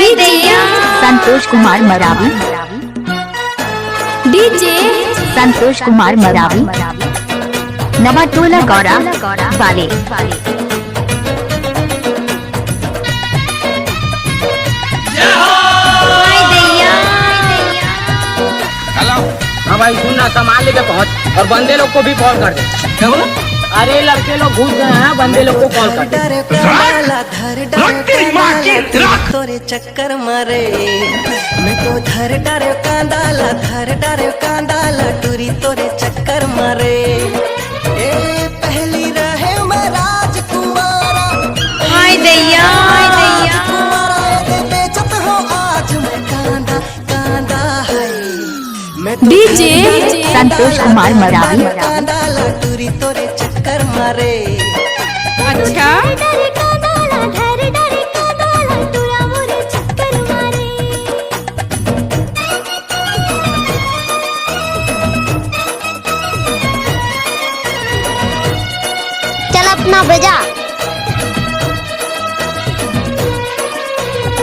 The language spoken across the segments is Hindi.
डीजे संतोष कुमार मरावी, डीजे संतोष कुमार मरावी, नवाटोला गौरा वाले। हाँ भाई सुन ना, सामान लेके पहुँच और बंदे लोग को भी कॉल कर दे। क्या बोला? अरे लड़के लोग घुस गए हैं, बंदे लोग को कॉल कर दे। तोरे चक्कर मारे मैं तो धर डरे कांडाला टूरी तोरे चक्कर मारे। ए पहली रहे मैं राजकुमारा, हाय दैया बेचत हो आज मैं कांदा है। डीजे संतोष कुमार मरावी, कांडाला टूरी तोरे चक्कर मारे। अच्छा चल अपना बजा।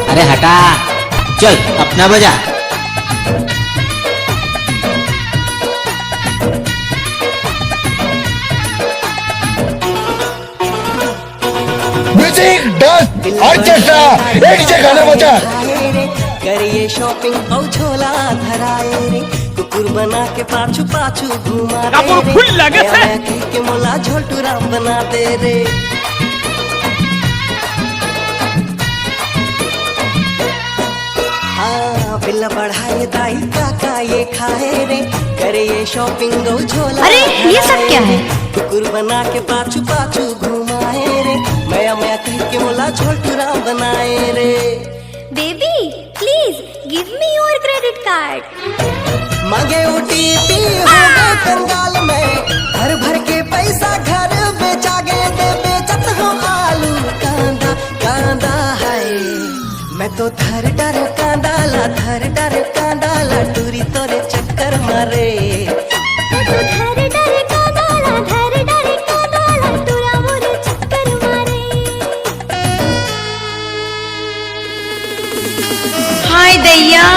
अरे हटा, चल अपना बजा। म्यूजिक डांस ऑर्केस्ट्रा एक से गाना बजा। करिए शॉपिंग और झोला धराए रे, कुकुर बना के पाछू घुमा के मोला झोटू राम बना दे रे। हाँ बिल्ला बढ़ाए दाई काका ये खाए रे, करिए शॉपिंग और झोला। अरे ये सब क्या है? कुकुर बना के पाछू घुमाए रे, मैं कह के मोला झोटू राम बनाए रे। Baby please give me your credit card. मांगे OTP हो गए कंगाल में, भर के पैसा घर बेचा गए दे, बेचत हो आलू कांदा है। मैं तो धर डर कांडाला टूरी तोरे चक्कर मारे। हाय दैया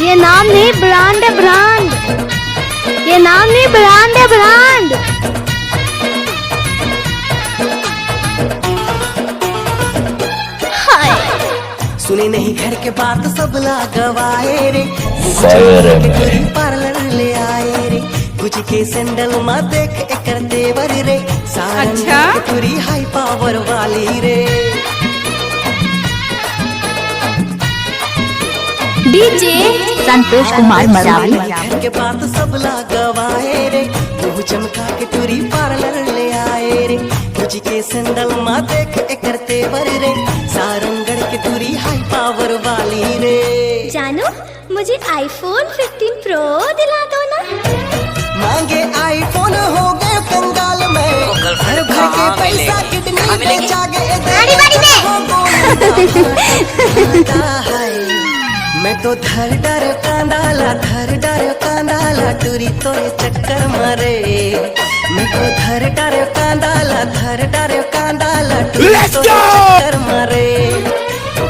ये नाम नहीं ब्रांड है ब्रांड, ये नाम नहीं ब्रांड है ब्रांड। सुने नहीं घर के बात सब गवाए रे, पार्लर ले आए रे, कुछ के सैंडल मा देख एकर देवर रे। अच्छा पूरी हाई पावर वाली रे। डीजे संतोष कुमार मरावी, घर के बात सब गवाए रे, मुँह चमका के टूरी पार्लर ले आए रे, कुछ के सैंडल मा देख एकर तेवर रे। सारंगढ़ के टूरी हाई पावर वाली रे। जानू मुझे iPhone 15 Pro दिला दो ना। मांगे iPhone हो गए कंगाल में, भर के पैसा किडनी बेचा गए मैं तो धर डर कांडाला टूरी तोरे चक्कर मारे। मैं तो धर डर कांडाला टूरी तोरे चक्कर मारे।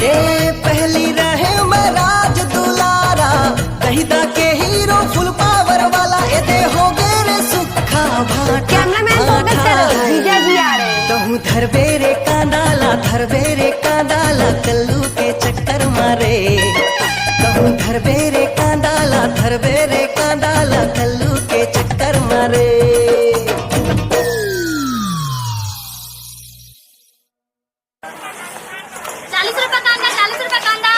ए पहली रहे मैं राज दुलारा, दहिदा के हीरो फुल पावर वाला, ए दे हो गए रे सुखा भाटा। कैमरामैन फोकस करो, जीजा जी आ रहे हैं। कहूँ धर बेरे कांडाला कल्लू के चक्कर मारे। कहूँ धर बेरे कांडाला कल्लू के चक्कर मारे। ₹40 कांदा।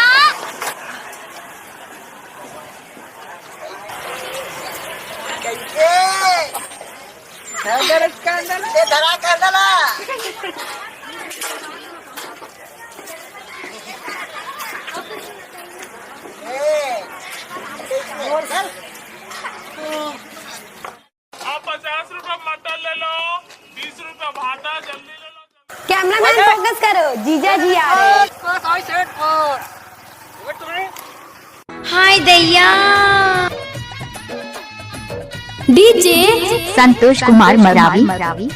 धरा कांडाला आप 50 रुपए मटन ले लो, 20 रुपए भाटा, जल्दी ले लो। कैमरामैन फोकस करो, जीजा जी आ रहे हैं। हाय दैया डीजे संतोष कुमार मरावी